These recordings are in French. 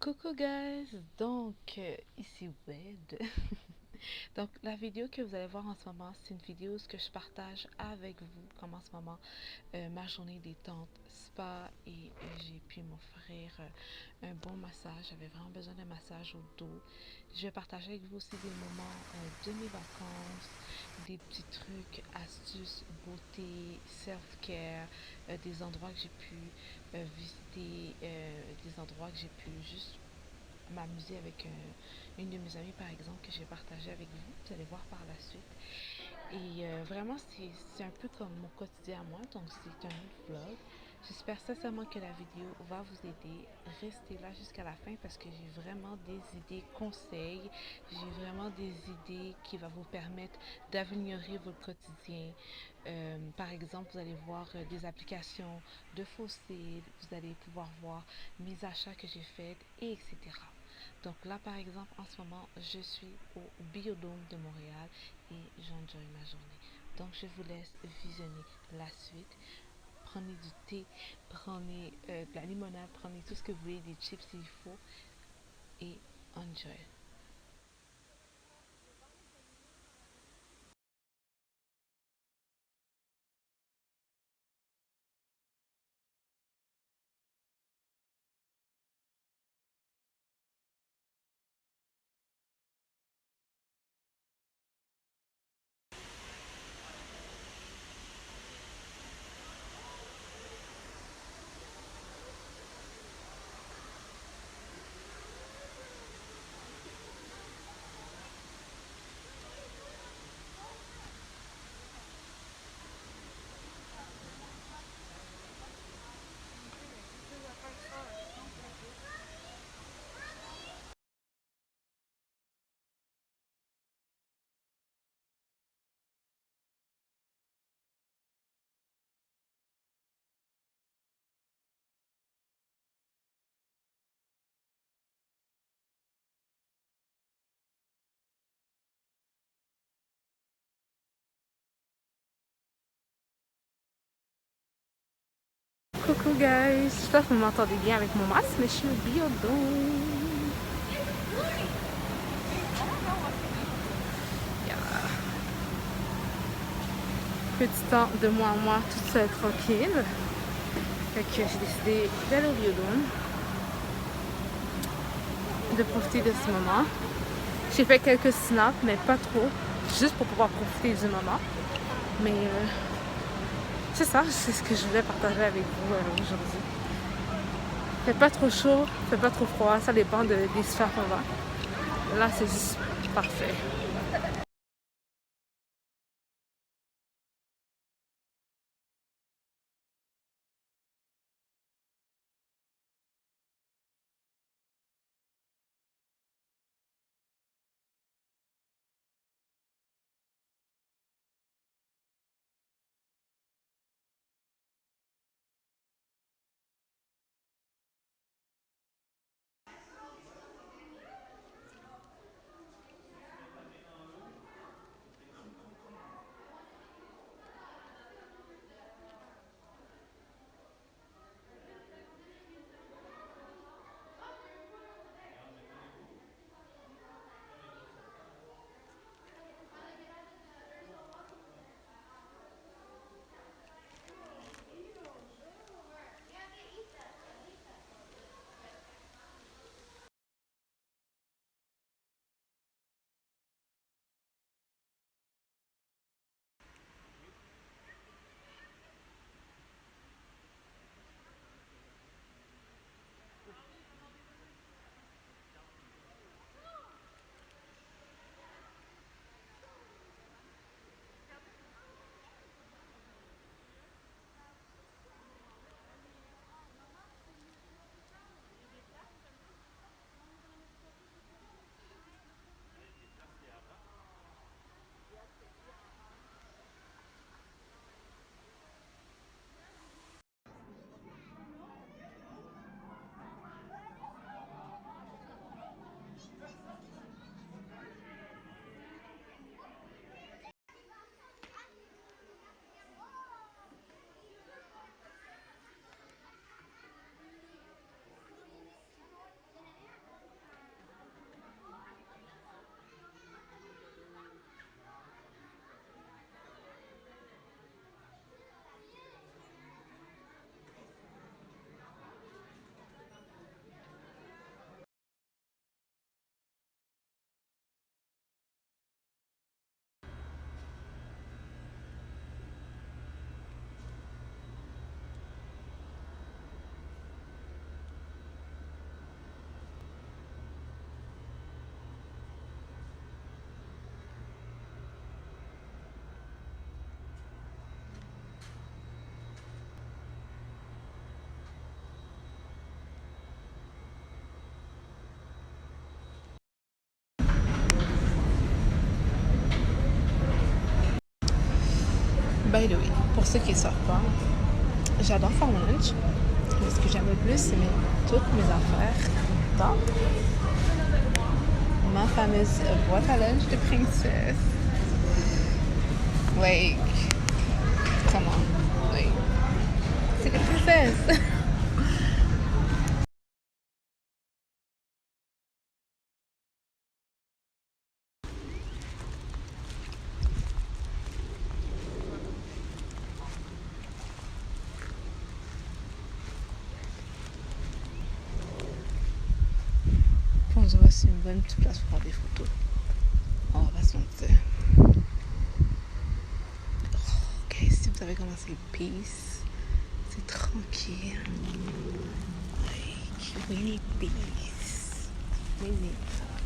Coucou guys, donc ici Wed. Donc la vidéo que vous allez voir en ce moment, c'est une vidéo où ce que je partage avec vous comme en ce moment ma journée détente spa et j'ai pu m'offrir un bon massage. J'avais vraiment besoin d'un massage au dos. Je vais partager avec vous aussi des moments de mes vacances, des petits trucs, astuces, beauté, self-care, des endroits que j'ai pu visiter, des endroits que j'ai pu juste m'amuser avec une de mes amies par exemple que j'ai partagé avec vous. Vous allez voir par la suite. Et vraiment, c'est un peu comme mon quotidien à moi, donc c'est un autre vlog. J'espère sincèrement que la vidéo va vous aider. Restez là jusqu'à la fin parce que j'ai vraiment des idées conseils. J'ai vraiment des idées qui vont vous permettre d'améliorer votre quotidien. Par exemple, vous allez voir des applications de fossiles. Vous allez pouvoir voir mes achats que j'ai faits, et etc. Donc là, par exemple, en ce moment, je suis au Biodôme de Montréal et j'enjoy ma journée. Donc, je vous laisse visionner la suite. Prenez du thé, prenez de la limonade, prenez tout ce que vous voulez, des chips s'il faut, et enjoy. Coucou guys, j'espère que vous m'entendez bien avec mon masque, mais je suis au Biodôme. Yeah. Petit temps de moi à moi, toute seule tranquille. Fait que j'ai décidé d'aller au Biodôme, de profiter de ce moment. J'ai fait quelques snaps, mais pas trop, juste pour pouvoir profiter du moment. Mais c'est ça, c'est ce que je voulais partager avec vous aujourd'hui. Fait pas trop chaud, fait pas trop froid, ça dépend des sphères qu'on va. Là, c'est juste parfait. by the way, pour ceux qui ne savent pas, j'adore faire mon lunch. Mais ce que j'aime le plus, c'est mettre toutes mes affaires dans ma fameuse boîte à lunch de princesse. Like, come on. Like, c'est une princesse. On dirait que c'est une bonne petite place pour faire des photos. On va se mentir. Ok, si vous avez commencé peace, c'est tranquille. Like, we need peace. We need that.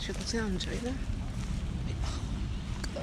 Je vais continuer à enjoy là. Mais oh god.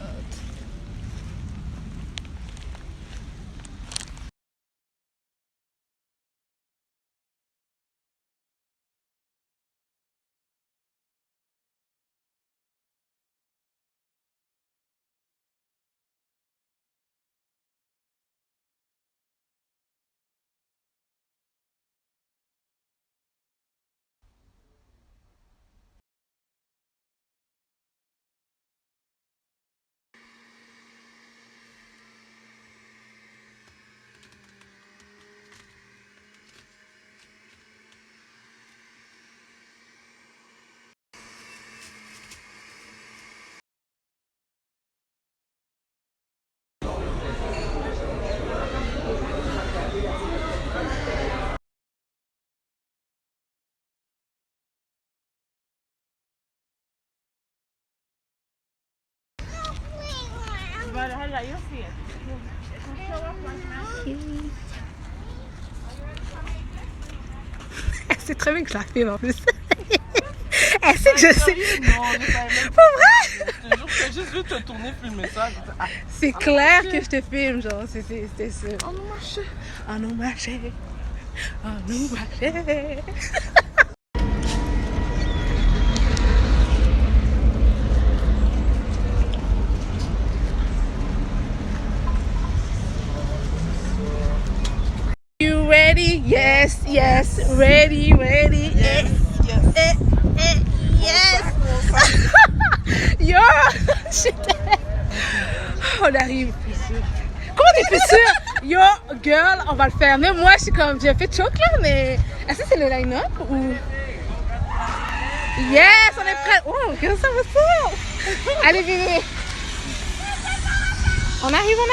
Elle sait très bien que je la filme en plus. Elle sait que je sais. Non, Pour vrai? Je te jure, j'ai juste vu te tourner filmer ça. C'est clair que je te filme, genre, c'était sûr. Oh non, ma chérie. Oh non, ma chérie. Oh non, ma chérie. You ready? Yes, yes. Ready, ready. Yes, yes. Yes. Yo, on arrive. Comment t'es plus sûre? Yo, girl, on va le faire. Même moi, je suis comme, j'ai fait choc là, mais est-ce que c'est le line-up ou... Yes, on est prêt. Oh, qu'est-ce que ça va ça? Allez, bébé. On arrive là.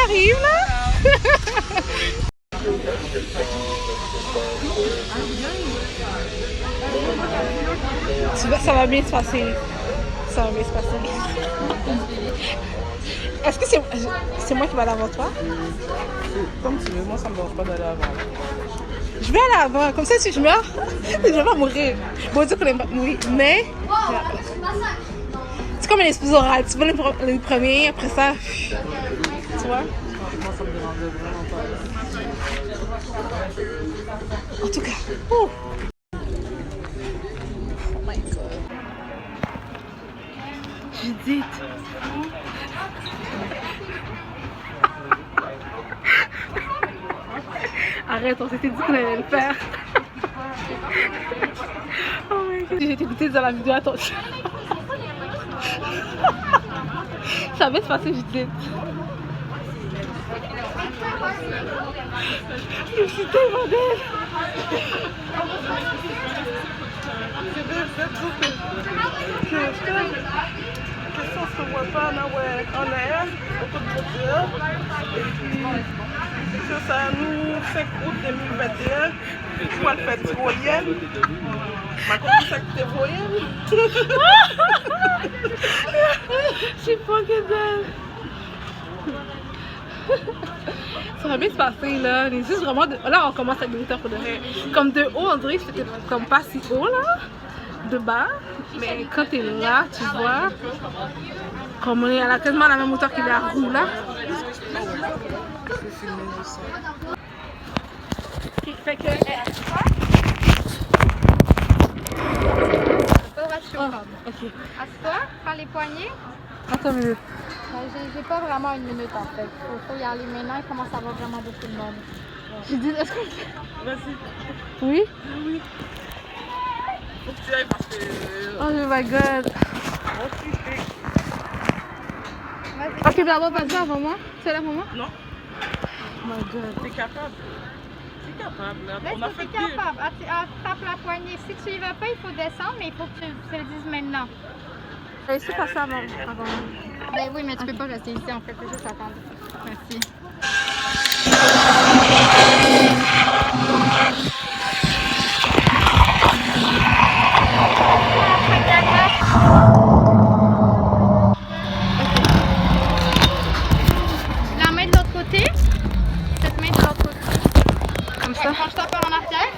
Ça va bien se passer. Ça va bien se passer. Est-ce que c'est moi qui vais aller avant toi? Comme tu veux, moi ça me dérange pas d'aller avant. Je vais aller avant, comme ça si je meurs, je vais pas mourir. Bon, Dieu qu'on aime pas mourir, mais c'est comme un espèce oral. Tu vas le premier, après ça, tu vois? Moi ça me dérangeait vraiment pas. En tout cas, oh my god. Judith. Arrête, on s'était dit qu'on allait le faire. Oh my god. J'ai été goûtée dans la vidéo, attention. Ça va se passer, Judith. Je suis tellement belle. C'est bien, que ça se voit pas là, ouais, en air, beaucoup de voitures. Et puis, que ça nous 5 août 2021, je vois le fait de voyelle. Ma copine, ça que t'es voyelle. Je sais pas que dalle. Ça va bien se passer là. Les yeux vraiment de... Là on commence avec des hauteurs pour de vrai. Comme de haut on dirait que c'était comme pas si haut là. De bas. Mais quand t'es là, tu vois. Comme on est à la, tellement à la même hauteur que la roue là. Okay, fait que... Ok. Assis-toi, prends les poignets. Attends une minute. J'ai pas vraiment une minute en fait. Faut y aller maintenant, il commence à avoir vraiment beaucoup de monde. J'ai dit, est-ce qu'on fait? Vas-y. Oui? Oui. Faut que tu ailles parce que... Oh my god. Vas-y. Ok, d'abord, vas-y avant moi. C'est là pour moi? Non. Oh my god. T'es capable. T'es capable. Là. Là, On a tu fait es pire. capable. Attrape la poignée. Si tu y vas pas, il faut descendre, mais il faut que tu le dises maintenant. Je vais essayer de passer avant. Ben oui, mais tu peux pas rester ici en fait, faut juste attendre. Merci. La main de l'autre côté. Cette main de l'autre côté. Comme ça. Quand je t'en pars en arrière.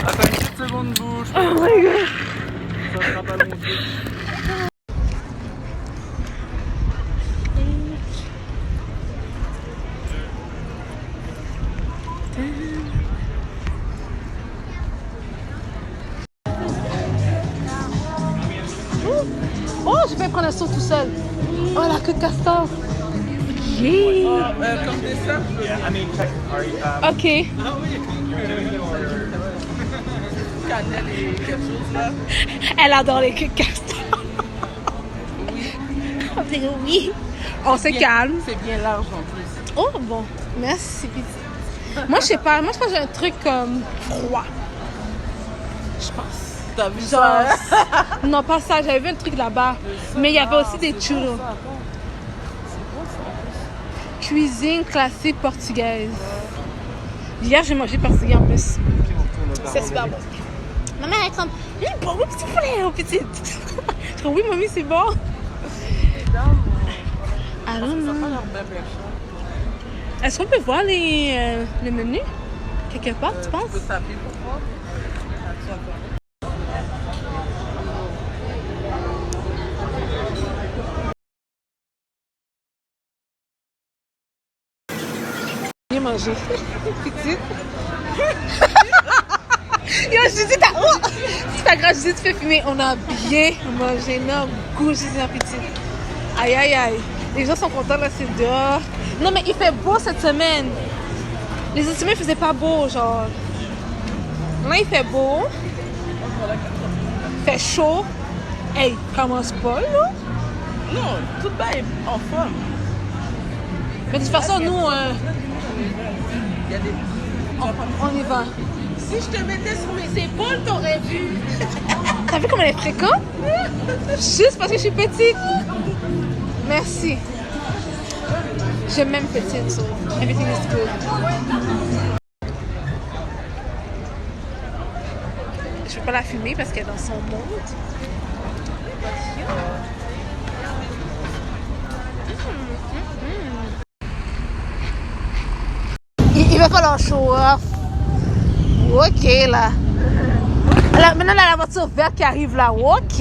Attends une petite seconde, bouge. Oh my god. Ça sera pas long. Oh, je vais prendre un saut tout seul. Oh, la queue de castor. Yeah. Comme dessert, Ok. cannelle et quelque chose là. Elle adore les queues de castor. Oui. Oui. On se calme. C'est bien large en plus. Oh, bon. Merci, petit. Moi, je sais pas. Moi, je pense que j'ai un truc comme froid. Je pense. T'as vu Genre, ça? non, pas ça. J'avais vu un truc là-bas. Mais il y avait aussi des churros. Cuisine classique portugaise. Hier, j'ai mangé portugais en plus. C'est super bon. Maman, elle est comme, oui, bon, oui, petit poulet, oh, petite. Je dis, oui, mamie, c'est bon. I don't know. Est-ce qu'on peut voir le menu quelque part, tu penses? Tu peux taper pour voir? Bien mangé. Petite. Yo, je dis, c'est pas grave, je dis, tu fais fumer. On a bien mangé, non, goût, je dis, petite. Aïe, aïe, aïe. Les gens sont contents, là, c'est dehors. Non, mais il fait beau cette semaine. Les autres semaines, il faisait pas beau, genre. Là, il fait beau. Il fait chaud. Hey, commence pas, là. Non, tout le bain est en forme. Mais de toute façon, nous, Il y a des... on y va. Si je te mettais sur mes épaules, t'aurais vu. T'as vu comme elle est fréquente? Juste parce que je suis petite. Merci. Je m'aime petite, so everything is good. Je peux pas la filmer parce qu'elle est dans son monde. Il va falloir show off. Ok là. Maintenant la voiture verte qui arrive là. Ok.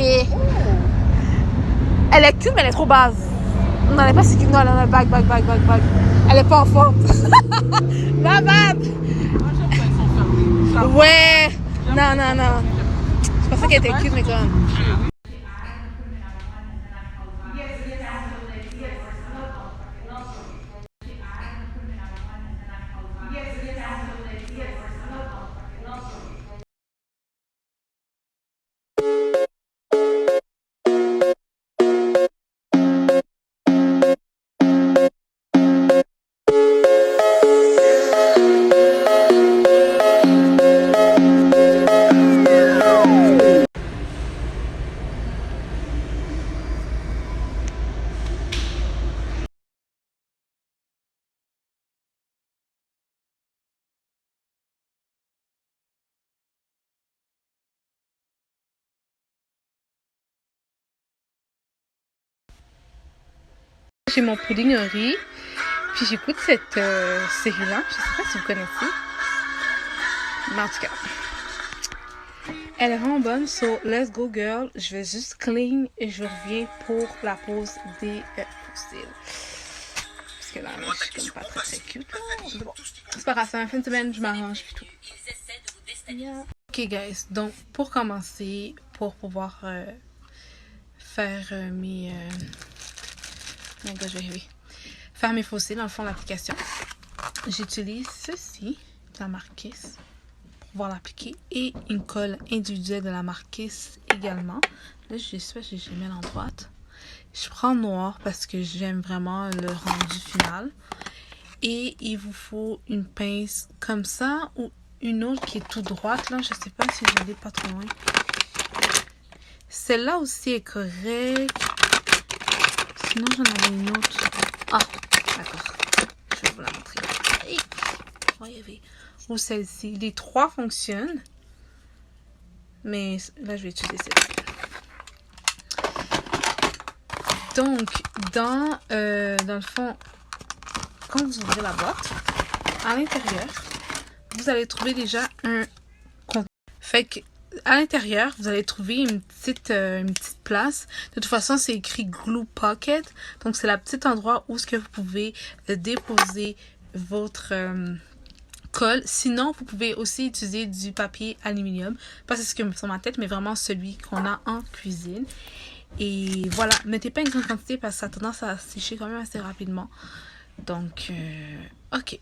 Elle est cute mais elle est trop basse. Non, elle est pas si cute. Non, non, back. Elle est pas en forme. Ma bad. Ouais. Non. Je pensais qu'elle était cute mais comme. J'ai mon pudding au riz. Puis j'écoute cette série-là. Je sais pas si vous connaissez. Mais en tout cas. Elle est vraiment bonne. So, let's go girl. Je vais juste clean et je reviens pour la pause des fossiles. Parce que là, je suis comme pas très cute. Mais bon, c'est pas grave. C'est ma fin de semaine. Je m'arrange puis tout. Yeah. Ok guys. Donc, pour commencer, pour pouvoir faire mes... je vais arriver. Faire mes fossiles dans le fond de l'application. J'utilise ceci, de la marque Kiss, pour pouvoir l'appliquer, et une colle individuelle de la marque Kiss également. Là, j'ai mis à l'endroit. Je prends noir parce que j'aime vraiment le rendu final. Et il vous faut une pince comme ça ou une autre qui est tout droite. Là, je sais pas si je l'ai pas trop loin. Celle-là aussi est correcte. Sinon, j'en avais une autre. Ah, d'accord. Je vais vous la montrer. Hey, ou celle-ci. Les trois fonctionnent. Mais là, je vais utiliser celle-ci. Donc, dans le fond, quand vous ouvrez la boîte, à l'intérieur, vous allez trouver déjà un contenant. Fait que à l'intérieur, vous allez trouver une petite place. De toute façon, c'est écrit Glue Pocket. Donc, c'est le petit endroit où ce que vous pouvez déposer votre colle. Sinon, vous pouvez aussi utiliser du papier aluminium. Pas ce que sur ma tête, mais vraiment celui qu'on a en cuisine. Et voilà, mettez pas une grande quantité parce que ça a tendance à sécher quand même assez rapidement. Donc, ok.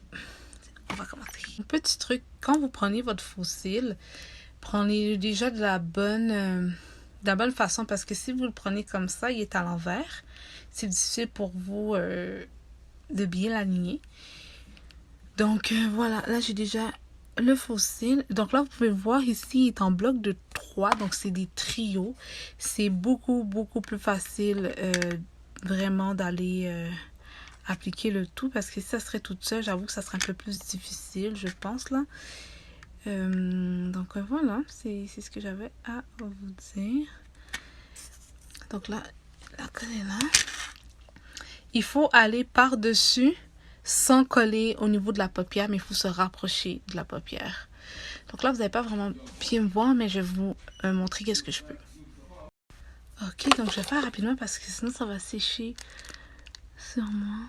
On va commencer. Un petit truc, quand vous prenez votre fossile, prenez déjà de la bonne façon parce que si vous le prenez comme ça, il est à l'envers. C'est difficile pour vous de bien l'aligner. Donc voilà, là j'ai déjà le fossile. Donc là vous pouvez voir ici, il est en bloc de 3. Donc c'est des trios. C'est beaucoup plus facile vraiment d'aller appliquer le tout parce que si ça serait toute seule, j'avoue que ça serait un peu plus difficile, je pense là. Donc voilà, c'est ce que j'avais à vous dire. Donc là, la colle est là. Il faut aller par-dessus sans coller au niveau de la paupière, mais il faut se rapprocher de la paupière. Donc là, vous n'allez pas vraiment bien me voir, mais je vais vous montrer qu'est-ce que je peux. Ok, donc je vais faire rapidement parce que sinon ça va sécher sur moi.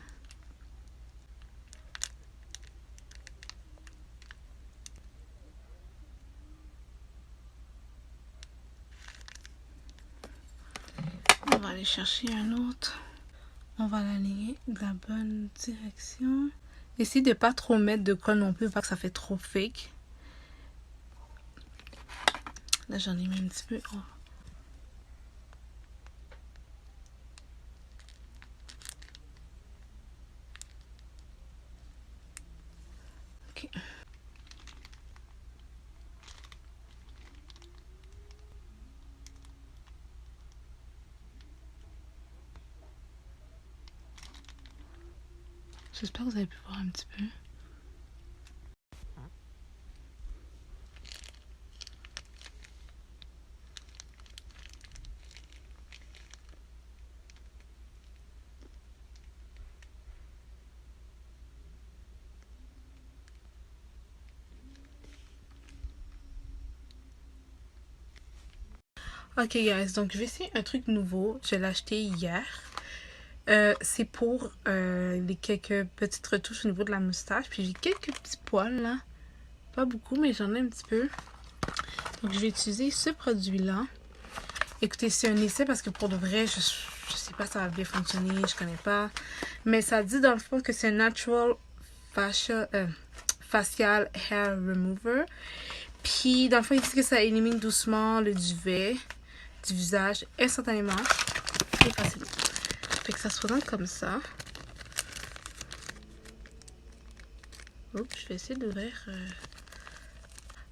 On va aller chercher un autre. On va l'aligner de la bonne direction. Essayez de pas trop mettre de colle non plus, pas que ça fait trop fake. Là, j'en ai mis un petit peu. Oh. Ok. J'espère que vous avez pu voir un petit peu. Ok guys, donc je vais essayer un truc nouveau. Je l'ai acheté hier. C'est pour les quelques petites retouches au niveau de la moustache. Puis j'ai quelques petits poils là. Pas beaucoup, mais j'en ai un petit peu. Donc je vais utiliser ce produit-là. Écoutez, c'est un essai parce que pour de vrai, je sais pas si ça va bien fonctionner, je connais pas. Mais ça dit dans le fond que c'est un Natural Facial Hair Remover. Puis dans le fond, il dit que ça élimine doucement le duvet du visage instantanément et facilement. Fait que ça se présente comme ça. Oups, je vais essayer d'ouvrir.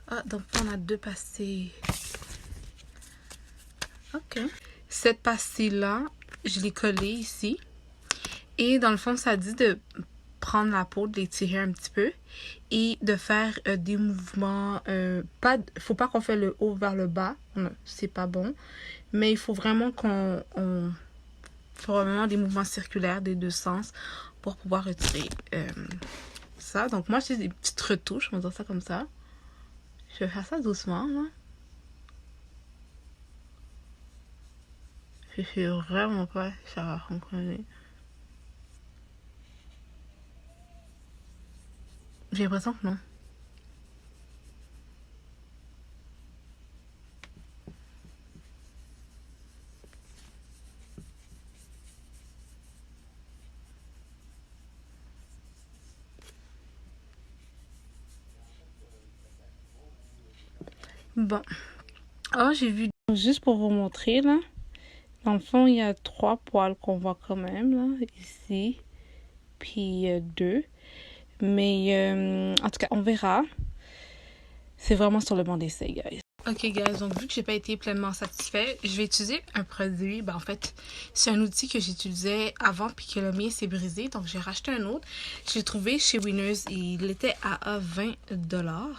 Ah, donc on a 2 pastilles. Ok. Cette pastille-là, je l'ai collée ici. Et dans le fond, ça dit de prendre la peau, de l'étirer un petit peu. Et de faire des mouvements. Faut pas qu'on fait le haut vers le bas. C'est pas bon. Mais il faut vraiment qu'on probablement des mouvements circulaires des deux sens pour pouvoir retirer ça. Donc moi, j'ai des petites retouches, on va dire ça comme ça. Je vais faire ça doucement, là. Je suis vraiment pas ça va fonctionner. J'ai l'impression que non. Bon. Oh, j'ai vu. Juste pour vous montrer, là. Dans le fond, il y a 3 poils qu'on voit quand même, là. Ici. Puis 2. Mais en tout cas, on verra. C'est vraiment sur le banc d'essai, guys. Ok, guys. Donc, vu que j'ai pas été pleinement satisfait, je vais utiliser un produit. Ben, en fait, c'est un outil que j'utilisais avant puis que le mien s'est brisé. Donc, j'ai racheté un autre. J'ai trouvé chez Winners. Il était à 20 $.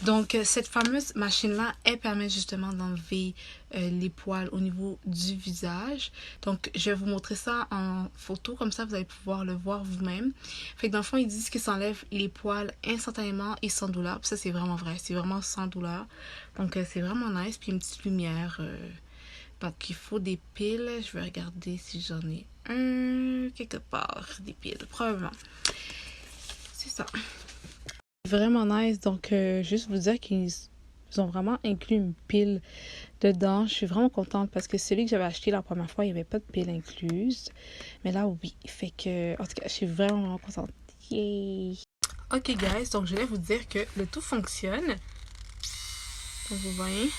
Donc, cette fameuse machine-là, elle permet justement d'enlever les poils au niveau du visage. Donc, je vais vous montrer ça en photo, comme ça vous allez pouvoir le voir vous-même. Fait que dans le fond, ils disent que ça enlève les poils instantanément et sans douleur. Puis ça, c'est vraiment vrai, c'est vraiment sans douleur. Donc, c'est vraiment nice. Puis une petite lumière. Donc, il faut des piles. Je vais regarder si j'en ai un quelque part. Des piles, probablement. C'est ça. Vraiment nice. Donc, juste vous dire qu'ils ont vraiment inclus une pile dedans. Je suis vraiment contente parce que celui que j'avais acheté la première fois, il n'y avait pas de pile incluse. Mais là, oui. Fait que, en tout cas, je suis vraiment contente. Yay! Ok, guys. Donc, je voulais vous dire que le tout fonctionne. Donc, vous voyez.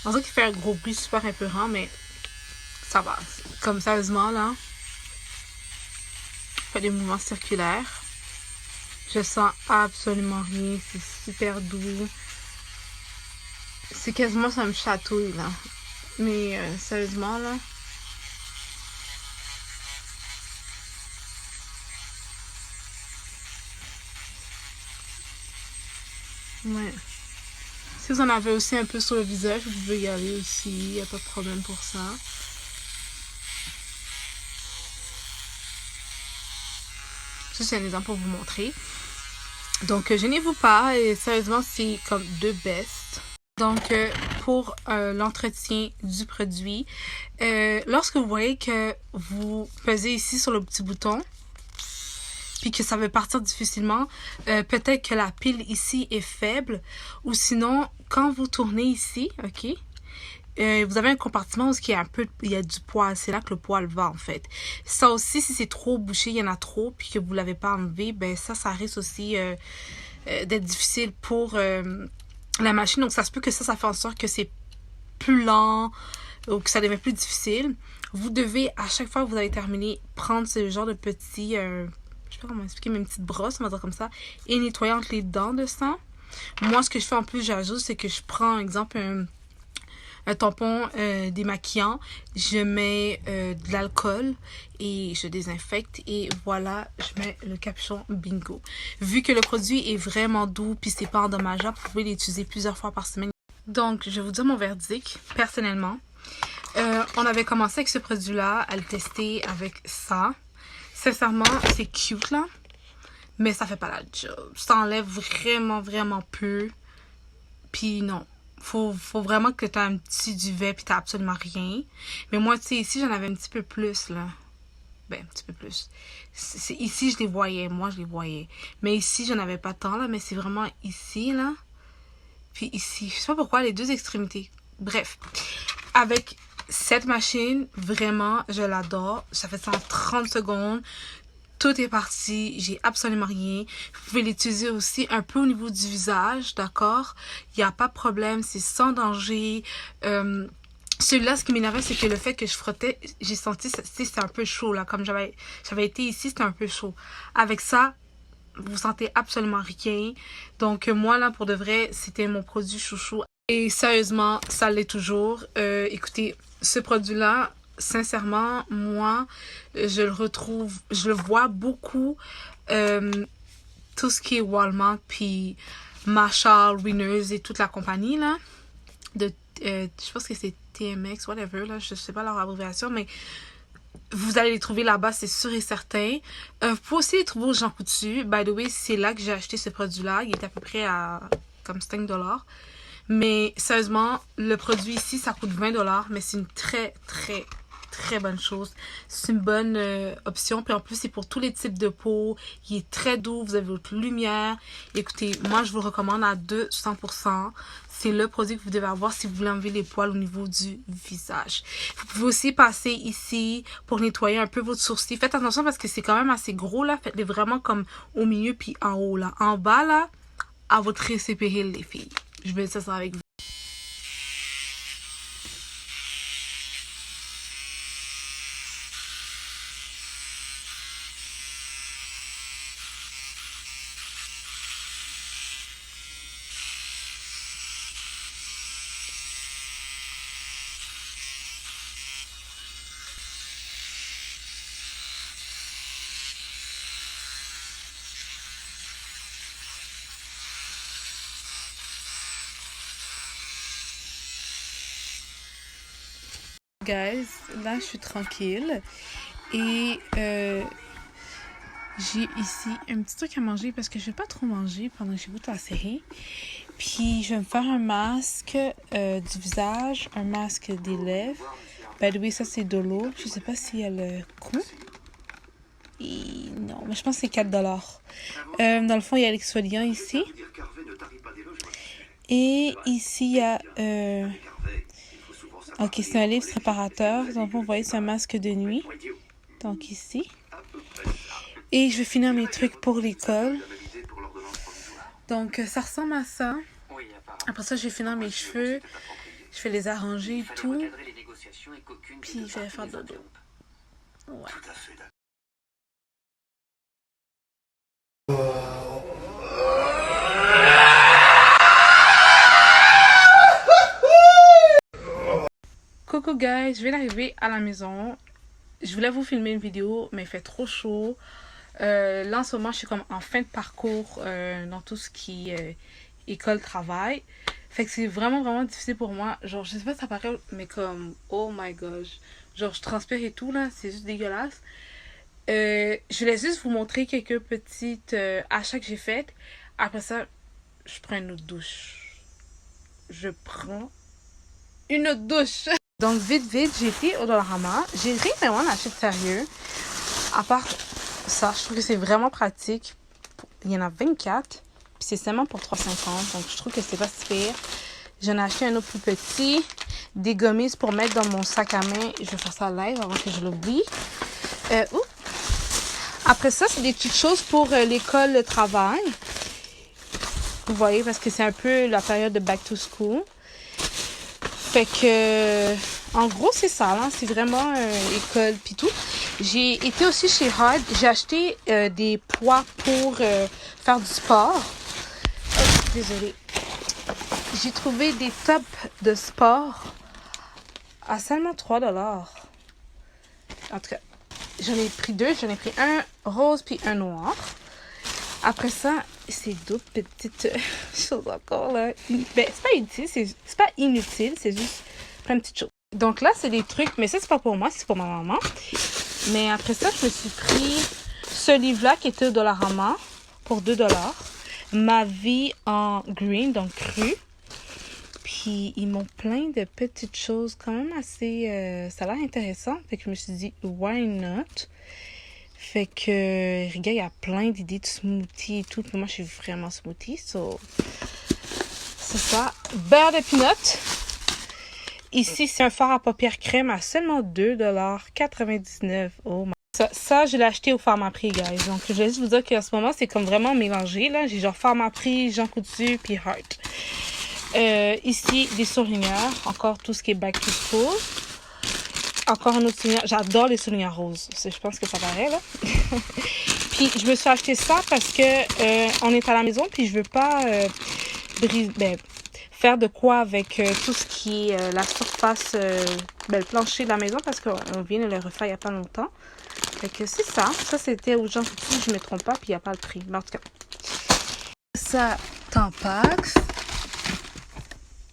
On dirait qu'il fait un gros bruit super épeurant, mais ça va. Comme sérieusement, là. Il fait des mouvements circulaires. Je sens absolument rien. C'est super doux. C'est quasiment, ça me chatouille, là. Mais sérieusement, là. Ouais. Si vous en avez aussi un peu sur le visage, vous pouvez y aller aussi. Il n'y a pas de problème pour ça. Ça, c'est un exemple pour vous montrer. Donc, gênez-vous pas. Et sérieusement, c'est comme deux best. Donc, pour l'entretien du produit, lorsque vous voyez que vous pesez ici sur le petit bouton, puis que ça veut partir difficilement, peut-être que la pile ici est faible. Ou sinon, quand vous tournez ici, ok, vous avez un compartiment où il y a du poil. C'est là que le poil va, en fait. Ça aussi, si c'est trop bouché, il y en a trop, puis que vous ne l'avez pas enlevé, ben ça risque aussi d'être difficile pour la machine. Donc, ça se peut que ça fait en sorte que c'est plus lent ou que ça devient plus difficile. Vous devez, à chaque fois que vous avez terminé, prendre ce genre de petit... je sais pas comment expliquer, mais une petite brosse, on va dire comme ça, et nettoyer entre les dents de sang. Moi, ce que je fais en plus, j'ajoute, c'est que je prends, exemple, un tampon démaquillant, je mets de l'alcool et je désinfecte et voilà, je mets le capuchon, bingo. Vu que le produit est vraiment doux puis c'est pas endommageable, vous pouvez l'utiliser plusieurs fois par semaine. Donc, je vais vous dire mon verdict, personnellement. On avait commencé avec ce produit-là, à le tester avec ça. Sincèrement, c'est cute là, mais ça fait pas la job. Ça enlève vraiment, vraiment peu. Puis non. Faut vraiment que tu aies un petit duvet puis tu absolument rien. Mais moi, tu sais, ici, j'en avais un petit peu plus, là. Ben, un petit peu plus. Ici, je les voyais. Moi, je les voyais. Mais ici, j'en avais pas tant, là. Mais c'est vraiment ici, là. Puis ici. Je sais pas pourquoi, les deux extrémités. Bref. Avec cette machine, vraiment, je l'adore. Ça fait ça en 30 secondes. Tout est parti, j'ai absolument rien. Vous pouvez l'utiliser aussi un peu au niveau du visage, d'accord? Il n'y a pas de problème, c'est sans danger. Celui-là, ce qui m'énervait, c'est que le fait que je frottais, j'ai senti, c'était un peu chaud, là. Comme j'avais été ici, c'était un peu chaud. Avec ça, vous sentez absolument rien. Donc, moi, là, pour de vrai, c'était mon produit chouchou. Et sérieusement, ça l'est toujours. Écoutez, ce produit-là, sincèrement, moi, je le vois beaucoup, tout ce qui est Walmart, puis Marshall, Winners et toute la compagnie, là, je pense que c'est TMX, whatever, là, je sais pas leur abréviation, mais vous allez les trouver là-bas, c'est sûr et certain. Vous pouvez aussi les trouver au Jean Coutu. By the way, c'est là que j'ai acheté ce produit-là. Il est à peu près à comme 5$. Mais sérieusement, le produit ici, ça coûte 20$. Mais c'est une très bonne chose. C'est une bonne option. Puis en plus, c'est pour tous les types de peau. Il est très doux. Vous avez votre lumière. Écoutez, moi, je vous le recommande à 200%. C'est le produit que vous devez avoir si vous voulez enlever les poils au niveau du visage. Vous pouvez aussi passer ici pour nettoyer un peu votre sourcil. Faites attention parce que c'est quand même assez gros là. Faites-les vraiment comme au milieu puis en haut là. En bas là, à votre risque et péril les filles. Je vais laisser ça avec vous. Guys, là je suis tranquille et j'ai ici un petit truc à manger parce que je vais pas trop manger pendant que j'écoute la série. Puis je vais me faire un masque du visage, un masque des lèvres. By the way, ça c'est de l'eau. Je sais pas si elle a le coût. Et non, mais je pense que c'est 4$. Dans le fond, il y a l'exfoliant ici. Et ici, il y a... Ok, c'est un livre réparateur. Donc, vous voyez, c'est un masque de nuit. Donc, ici. Et je vais finir mes trucs pour l'école. Donc, ça ressemble à ça. Après ça, je vais finir mes cheveux. Je vais les arranger et tout. Puis, je vais faire dodo. Ouais. Coucou guys, je viens d'arriver à la maison. Je voulais vous filmer une vidéo, mais il fait trop chaud. Là en ce moment, je suis comme en fin de parcours dans tout ce qui est école-travail. Fait que c'est vraiment difficile pour moi. Genre, je sais pas si ça paraît, mais comme, oh my gosh. Genre, je transpire et tout là, c'est juste dégueulasse. Je voulais juste vous montrer quelques petites achats que j'ai faites. Après ça, je prends une autre douche. Je prends une autre douche. Donc, vite, j'ai été au Dollarama. J'ai rien vraiment acheté de sérieux. À part ça, je trouve que c'est vraiment pratique. Il y en a 24. Puis c'est seulement pour 3,50. Donc, je trouve que c'est pas si pire. J'en ai acheté un autre plus petit. Des gommises pour mettre dans mon sac à main. Je vais faire ça live avant que je l'oublie. Après ça, c'est des petites choses pour l'école, le travail. Vous voyez, parce que c'est un peu la période de back to school. Fait que, en gros, c'est ça, là. C'est vraiment école pis tout. J'ai été aussi chez Hard. J'ai acheté des poids pour faire du sport. Oh, désolée. J'ai trouvé des tops de sport à seulement 3$. En tout cas, j'en ai pris deux. J'en ai pris un rose puis un noir. Après ça, c'est d'autres petites choses encore là. Ben, c'est pas utile, c'est pas inutile, c'est juste plein de petites choses. Donc là, c'est des trucs, mais ça, c'est pas pour moi, c'est pour ma maman. Mais après ça, je me suis pris ce livre-là qui était au Dollarama pour 2$. Ma vie en green, donc cru. Puis, ils m'ont plein de petites choses quand même assez... ça a l'air intéressant. Fait que je me suis dit, why not? Fait que, regarde, il y a plein d'idées de smoothies et tout. Puis moi, je suis vraiment smoothie. So, c'est ça. Beurre de peanut. Ici, c'est un fard à paupières crème à seulement 2,99$. Oh my. Ça, je l'ai acheté au Pharmaprix, guys. Donc, je vais juste vous dire qu'en ce moment, c'est comme vraiment mélangé. Là, j'ai genre Pharmaprix, Jean Coutu, puis Heart. Ici, des surligneurs. Encore tout ce qui est back to school. Encore un autre souligneur. J'adore les souligneurs roses. Je pense que ça paraît, là. Puis, je me suis acheté ça parce que on est à la maison. Puis, je veux pas faire de quoi avec tout ce qui est la surface, le plancher de la maison. Parce qu'on vient de le refaire il n'y a pas longtemps. Fait que c'est ça. Ça, c'était aux gens si je me trompe pas. Puis, il n'y a pas le prix. Mais en tout cas, ça, Tampax.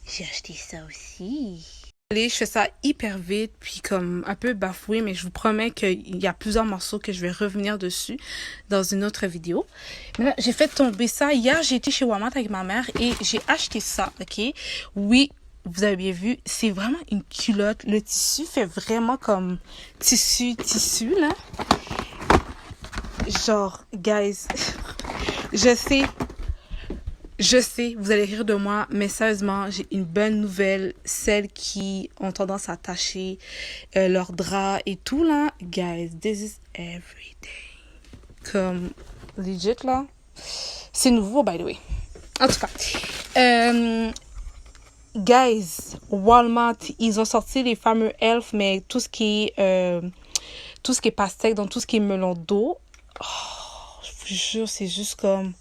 J'ai acheté ça aussi. Je fais ça hyper vite, puis comme un peu bafoué, mais je vous promets qu'il y a plusieurs morceaux que je vais revenir dessus dans une autre vidéo. Mais là, j'ai fait tomber ça. Hier, j'ai été chez Walmart avec ma mère et j'ai acheté ça, ok? Oui, vous avez bien vu, c'est vraiment une culotte. Le tissu fait vraiment comme tissu, là. Genre, guys, je sais, vous allez rire de moi, mais sérieusement, j'ai une bonne nouvelle. Celles qui ont tendance à tacher leurs draps et tout, là. Guys, this is everything. Comme, legit, là. C'est nouveau, by the way. En tout cas, guys, Walmart, ils ont sorti les fameux Elf, mais tout ce qui est pastèque, donc tout ce qui est melon d'eau. Oh, je vous jure, c'est juste comme...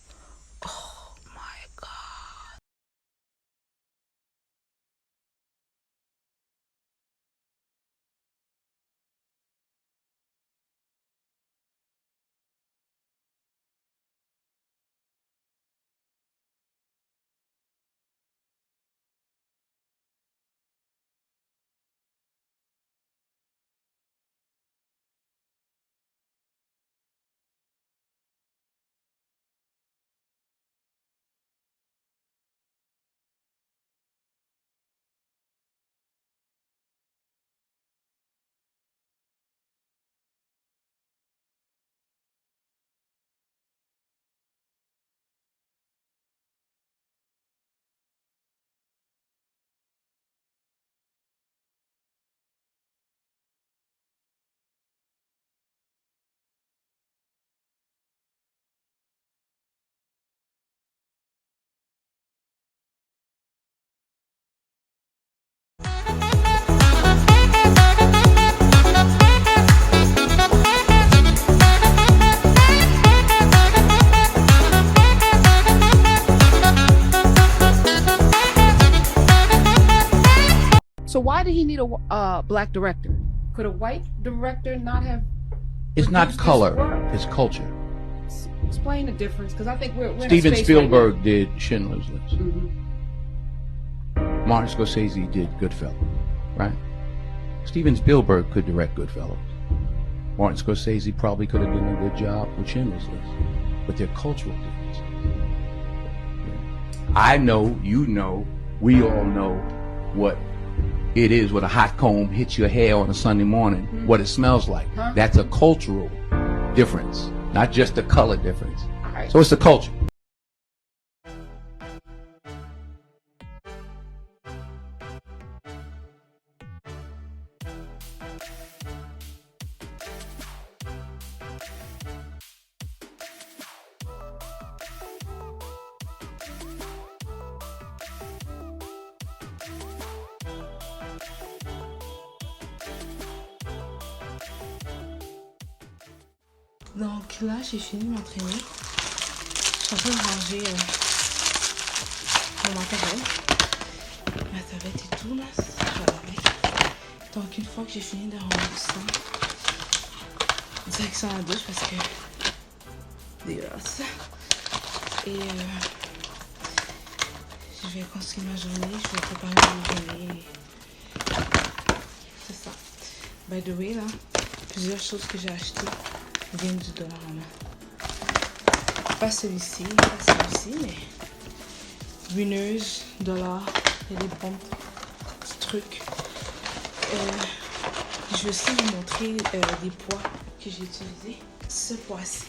So why did he need a black director? Could a white director not have? It's not produced this color, work? it's culture. Explain the difference, because I think we're in a Steven space Spielberg right did Schindler's List. now. Martin Scorsese did Goodfellas, right? Steven Spielberg could direct Goodfellas. Martin Scorsese probably could have done a good job with Schindler's List, but they're cultural differences. I know, you know, we all know what it is when a hot comb hits your hair on a Sunday morning, what it smells like. Huh? That's a cultural difference, not just a color difference. Right. So it's the culture. Donc là, j'ai fini de m'entraîner. Je suis en train de ranger mon matériel. Ma tablette et tout, là. Ça, je vais avec. Donc, une fois que j'ai fini de ranger tout ça, direction à la douche parce que dégueulasse. Et je vais continuer ma journée. Je vais préparer ma journée. C'est ça. By the way, là, plusieurs choses que j'ai achetées viennent du dollar à main. Pas celui-ci, mais Winners, dollar, il y a des bons petits trucs. Je vais aussi vous montrer des poids que j'ai utilisés. Ce poids-ci,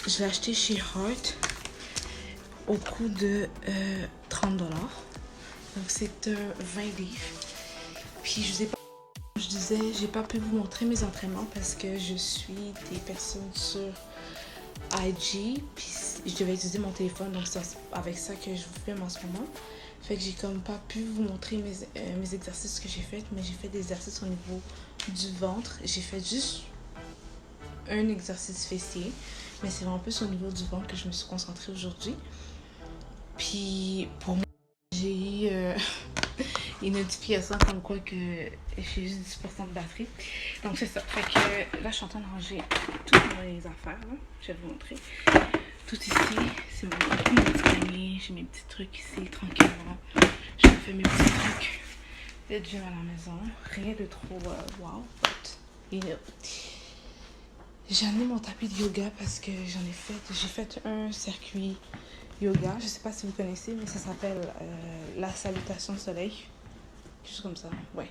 je l'ai acheté chez Heart au coût de 30 $. Donc c'est un 20 livres. Puis je vous ai pas... Je disais, j'ai pas pu vous montrer mes entraînements parce que je suis des personnes sur IG, puis je devais utiliser mon téléphone, donc c'est avec ça que je vous filme en ce moment. Fait que j'ai comme pas pu vous montrer mes exercices que j'ai fait, mais j'ai fait des exercices au niveau du ventre. J'ai fait juste un exercice fessier, mais c'est vraiment plus au niveau du ventre que je me suis concentrée aujourd'hui. Puis pour moi, j'ai eu une notification comme quoi que j'ai juste 10% de batterie. Donc c'est ça. Fait que là, je suis en train de ranger toutes mes affaires. Là. Je vais vous montrer. Tout ici, c'est mon petit panier. J'ai mes petits trucs ici, tranquillement. Je fais mes petits trucs le gym à la maison. Rien de trop wow, but you know. J'ai amené mon tapis de yoga parce que j'ai fait un circuit yoga. Je sais pas si vous connaissez, mais ça s'appelle la salutation soleil. Quelque chose comme ça, ouais.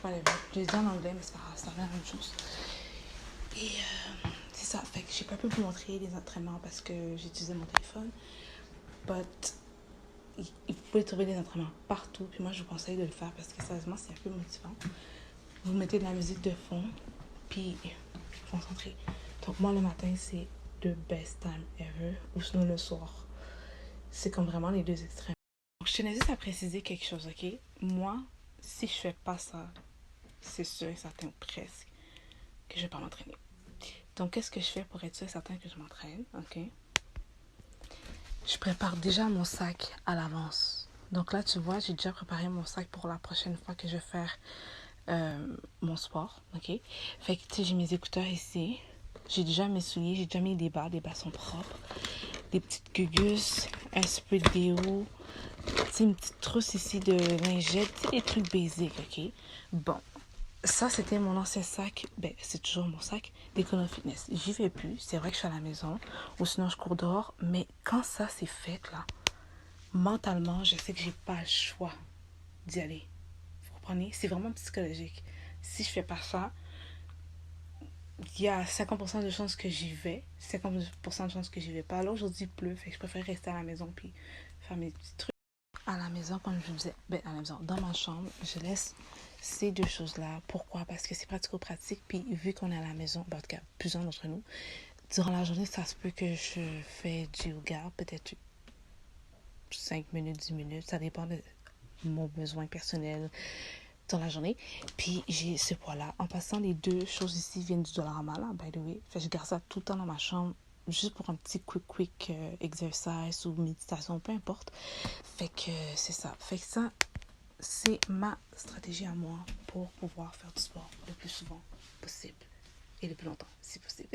Voilà, je l'ai dit en anglais, mais c'est pas grave, ça revient à la même chose. Et c'est ça, fait que j'ai pas pu vous montrer les entraînements parce que j'utilisais mon téléphone. But vous pouvez trouver des entraînements partout. Puis moi, je vous conseille de le faire parce que sérieusement, c'est un peu motivant. Vous mettez de la musique de fond, puis concentrez. Donc moi, le matin, c'est the best time ever. Ou sinon le soir. C'est comme vraiment les deux extrêmes. Donc, je tenais juste à préciser quelque chose, ok? Moi, si je fais pas ça, c'est sûr et certain, presque, que je vais pas m'entraîner. Donc, qu'est-ce que je fais pour être sûr et certain que je m'entraîne, ok? Je prépare déjà mon sac à l'avance. Donc là, tu vois, j'ai déjà préparé mon sac pour la prochaine fois que je vais faire mon sport, ok? Fait que, tu sais, j'ai mes écouteurs ici. J'ai déjà mes souliers, j'ai déjà mis des bas sont propres. Des petites gugus, un spray de déo, une petite trousse ici de lingettes, des trucs basiques, ok? Bon, ça c'était mon ancien sac, ben c'est toujours mon sac d'Econo Fitness. J'y vais plus, c'est vrai que je suis à la maison, ou sinon je cours dehors, mais quand ça c'est fait là, mentalement je sais que j'ai pas le choix d'y aller. Vous comprenez? C'est vraiment psychologique. Si je fais pas ça, il y a 50% de chances que j'y vais, 50% de chances que j'y vais pas. Alors aujourd'hui il pleut, fait que je préfère rester à la maison puis faire mes petits trucs. À la maison, comme je vous disais, à la maison, dans ma chambre, je laisse ces deux choses-là. Pourquoi? Parce que c'est pratico-pratique. Puis vu qu'on est à la maison, en tout cas, plusieurs d'entre nous, durant la journée, ça se peut que je fais du yoga, peut-être 5 minutes, 10 minutes. Ça dépend de mon besoin personnel dans la journée. Puis j'ai ce poids-là. En passant, les deux choses ici viennent du Dollarama, là, by the way. Fait que je garde ça tout le temps dans ma chambre, juste pour un petit quick exercice ou méditation, peu importe. Fait que c'est ça. Fait que ça, c'est ma stratégie à moi pour pouvoir faire du sport le plus souvent possible. Et le plus longtemps, si possible.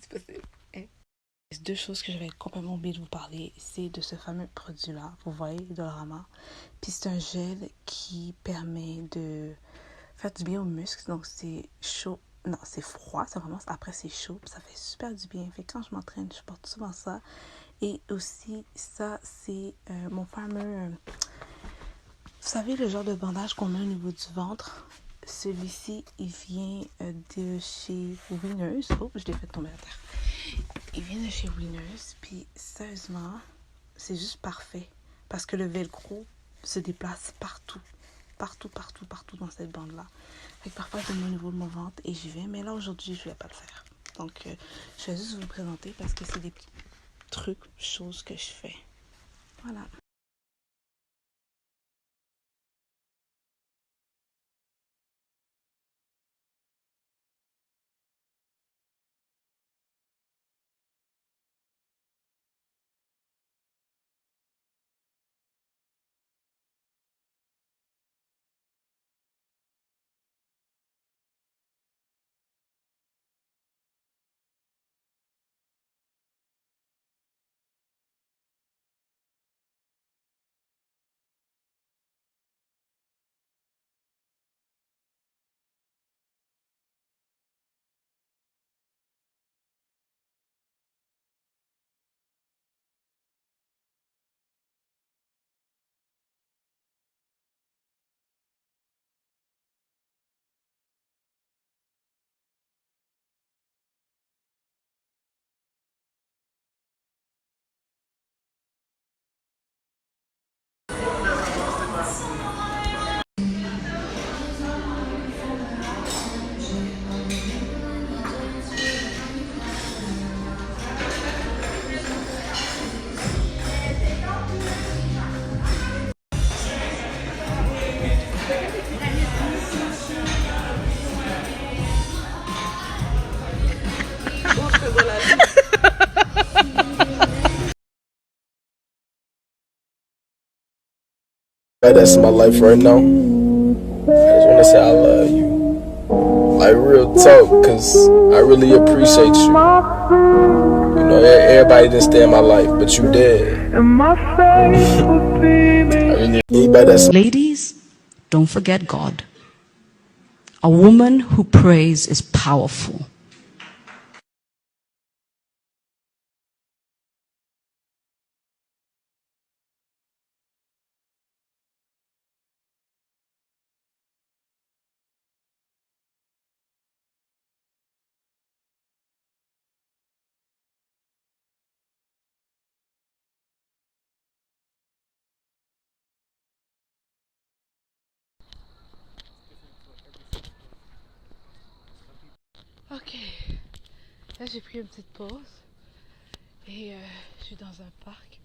si possible. Et deux choses que j'avais complètement oublié de vous parler, c'est de ce fameux produit-là. Vous voyez, Dollarama. Puis c'est un gel qui permet de faire du bien aux muscles. Donc c'est chaud. Non, c'est froid, ça commence, après c'est chaud, ça fait super du bien. Fait que quand je m'entraîne, je porte souvent ça. Et aussi, ça, c'est mon fameux... vous savez, le genre de bandage qu'on met au niveau du ventre. Celui-ci, il vient de chez Winners. Oh, je l'ai fait tomber à terre. Il vient de chez Winners. Puis, sérieusement, c'est juste parfait. Parce que le velcro se déplace partout. Partout dans cette bande-là. Fait que parfois, je le mets au niveau de mon ventre et j'y vais. Mais là, aujourd'hui, je ne vais pas le faire. Donc, je vais juste vous le présenter parce que c'est des petits trucs, choses que je fais. Voilà. That's my life right now. I just want to say I love you. Like real talk, cause I really appreciate you. You know, everybody didn't stay in my life, but you did. I really, anybody that's... Ladies, don't forget God. A woman who prays is powerful. Ok, là j'ai pris une petite pause et je suis dans un parc.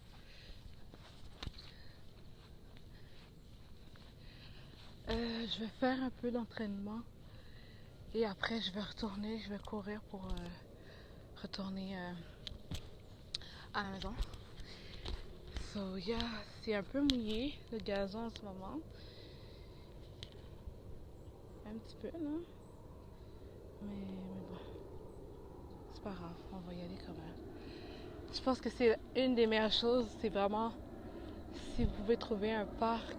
Je vais faire un peu d'entraînement et après je vais retourner, je vais courir pour retourner à la maison. So yeah, c'est un peu mouillé le gazon en ce moment. Un petit peu, non? Mais bon, c'est pas grave, on va y aller quand même. Je pense que c'est une des meilleures choses, c'est vraiment si vous pouvez trouver un parc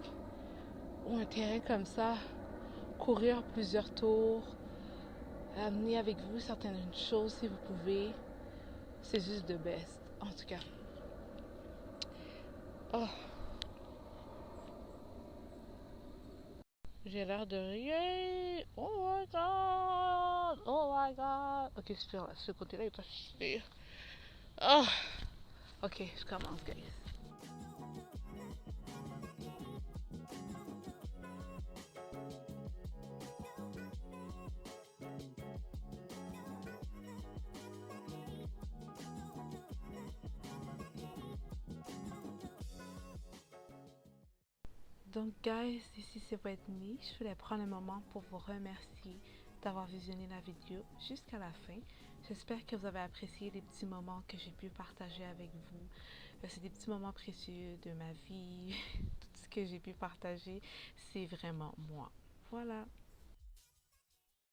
ou un terrain comme ça, courir plusieurs tours, amener avec vous certaines choses si vous pouvez, c'est juste de best, en tout cas. Oh. J'ai l'air de rien. Oh my god! Oh my god! Ok, super, ce côté-là est pas super. Oh. Ok, je commence, guys. Donc, guys, ici c'est Whitney. Je voulais prendre un moment pour vous remercier d'avoir visionné la vidéo jusqu'à la fin. J'espère que vous avez apprécié les petits moments que j'ai pu partager avec vous. C'est des petits moments précieux de ma vie. Tout ce que j'ai pu partager, c'est vraiment moi. Voilà.